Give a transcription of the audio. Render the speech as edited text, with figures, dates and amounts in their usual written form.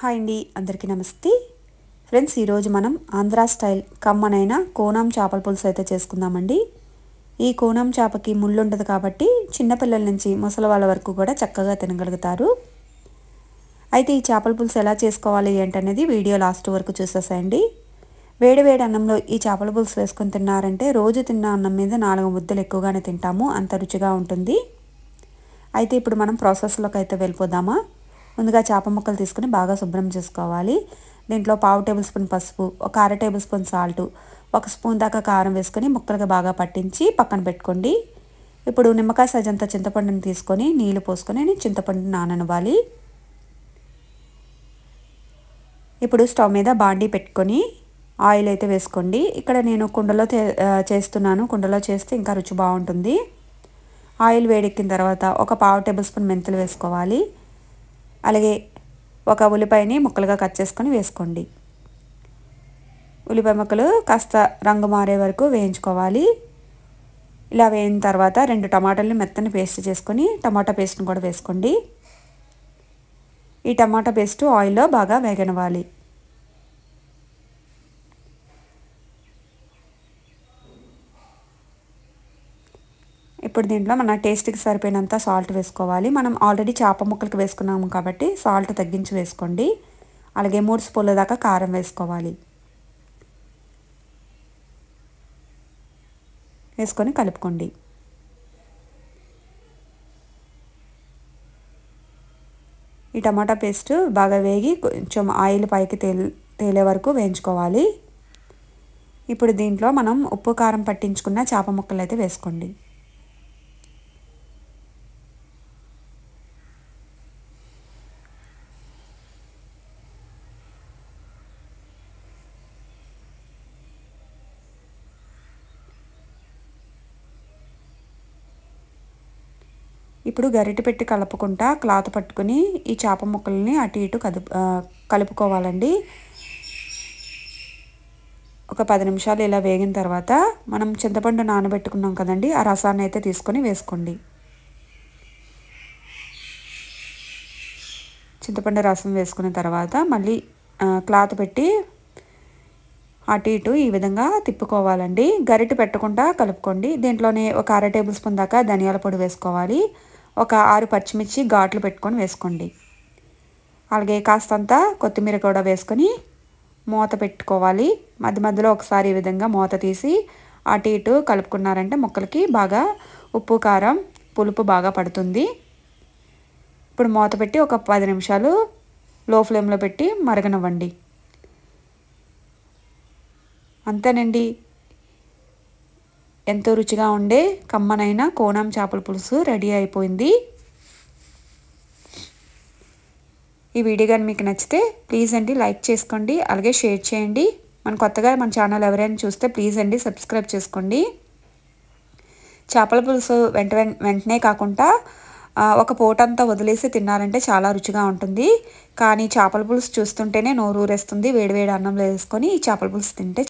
Hi అండి, అందరికీ నమస్తే ఫ్రెండ్స్. ఈరోజు మనం ఆంధ్రా స్టైల్ కమ్మనైన కోనం చేపల పులుసు అయితే చేసుకుందామండి. ఈ కోనం చేపకి ముళ్ళు ఉండదు కాబట్టి చిన్నపిల్లల నుంచి ముసలి వాళ్ళ వరకు కూడా చక్కగా తినగలుగుతారు. అయితే ఈ చేపల పులుసు ఎలా చేసుకోవాలి ఏంటనేది వీడియో లాస్ట్ వరకు చూసేసేయండి. వేడి వేడి అన్నంలో ఈ చేపల పులుసు వేసుకొని తిన్నారంటే రోజు తిన్న అన్నం మీద 4 ముద్దలు ఎక్కువగానే తింటాము, అంత రుచిగా ఉంటుంది. అయితే ఇప్పుడు మనం ప్రాసెస్లోకి అయితే వెళ్ళిపోదామా. ముందుగా చేప ముక్కలు తీసుకుని బాగా శుభ్రం చేసుకోవాలి. దీంట్లో 1/2 టేబుల్ స్పూన్ పసుపు, ఒక 1/2 టేబుల్ స్పూన్ సాల్ట్, 1 స్పూన్ దాకా కారం వేసుకొని ముక్కలుగా బాగా పట్టించి పక్కన పెట్టుకోండి. ఇప్పుడు నిమ్మకాయ సైజంతా చింతపండుని తీసుకొని నీళ్లు పోసుకొని చింతపండుని నాననివ్వాలి. ఇప్పుడు స్టవ్ మీద బాండీ పెట్టుకొని ఆయిల్ అయితే వేసుకోండి. ఇక్కడ నేను కుండలో చేస్తున్నాను. కుండలో చేస్తే ఇంకా రుచి బాగుంటుంది. ఆయిల్ వేడెక్కిన తర్వాత ఒక 1/2 టేబుల్ స్పూన్ మెంతులు వేసుకోవాలి. అలాగే ఒక ఉల్లిపాయని ముక్కలుగా కట్ చేసుకొని వేసుకోండి. ఉల్లిపాయ ముక్కలు కాస్త రంగు మారే వరకు వేయించుకోవాలి. ఇలా వేయిన తర్వాత 2 టమాటాలని మెత్తని పేస్ట్ చేసుకొని టమాటా పేస్ట్ని కూడా వేసుకోండి. ఈ టమాటా పేస్ట్ ఆయిల్లో బాగా వేగనివ్వాలి. ఇప్పుడు దీంట్లో మన టేస్ట్కి సరిపోయినంత సాల్ట్ వేసుకోవాలి. మనం ఆల్రెడీ చేప ముక్కలకి వేసుకున్నాము కాబట్టి సాల్ట్ తగ్గించి వేసుకోండి. అలాగే 3 స్పూన్ల దాకా కారం వేసుకోవాలి. వేసుకొని కలుపుకోండి. ఈ టమాటా పేస్ట్ బాగా వేగి కొంచెం ఆయిల్ పైకి తేలే వరకు వేయించుకోవాలి. ఇప్పుడు దీంట్లో మనం ఉప్పు కారం పట్టించుకున్న చేప ముక్కలు అయితే వేసుకోండి. ఇప్పుడు గరిటె పెట్టి కలుపుకుంటా క్లాత్ పట్టుకుని ఈ చేప ముక్కల్ని అటు ఇటు కలుపుకోవాలండి. ఒక 10 నిమిషాలు ఇలా వేగిన తర్వాత మనం చింతపండు నానబెట్టుకున్నాం కదండి, ఆ రసాన్ని అయితే తీసుకొని వేసుకోండి. చింతపండు రసం వేసుకున్న తర్వాత మళ్ళీ క్లాత్ పెట్టి అటు ఇటు ఈ విధంగా తిప్పుకోవాలండి. గరిటె పెట్టకుండా కలుపుకోండి. దీంట్లోనే ఒక 1/2 టేబుల్ స్పూన్ దాకా ధనియాల పొడి వేసుకోవాలి. ఒక 6 పచ్చిమిర్చి ఘాట్లు పెట్టుకొని వేసుకోండి. అలాగే కాస్తంత కొత్తిమీర కూడా వేసుకొని మూత పెట్టుకోవాలి. మధ్య మధ్యలో ఒకసారి ఈ విధంగా మూత తీసి అటు ఇటు కలుపుకున్నారంటే ముక్కలకి బాగా ఉప్పు కారం పులుపు బాగా పడుతుంది. ఇప్పుడు మూత పెట్టి ఒక 10 నిమిషాలు లో ఫ్లేమ్లో పెట్టి మరగనివ్వండి. అంతేనండి, ఎంతో రుచిగా ఉండే కమ్మనైన కోనం చేపల పులుసు రెడీ అయిపోయింది. ఈ వీడియో కానీ మీకు నచ్చితే ప్లీజ్ అండి లైక్ చేసుకోండి, అలాగే షేర్ చేయండి. కొత్తగా మన ఛానల్ ఎవరైనా చూస్తే ప్లీజ్ అండి సబ్స్క్రైబ్ చేసుకోండి. చేపల పులుసు వెంటనే కాకుండా ఒక పూటంతా వదిలేసి తిన్నారంటే చాలా రుచిగా ఉంటుంది. కానీ చేపల పులుసు చూస్తుంటేనే నోరు ఊరేస్తుంది. వేడివేడి అన్నంలో వేసుకొని ఈ చేపల పులుసు తింటే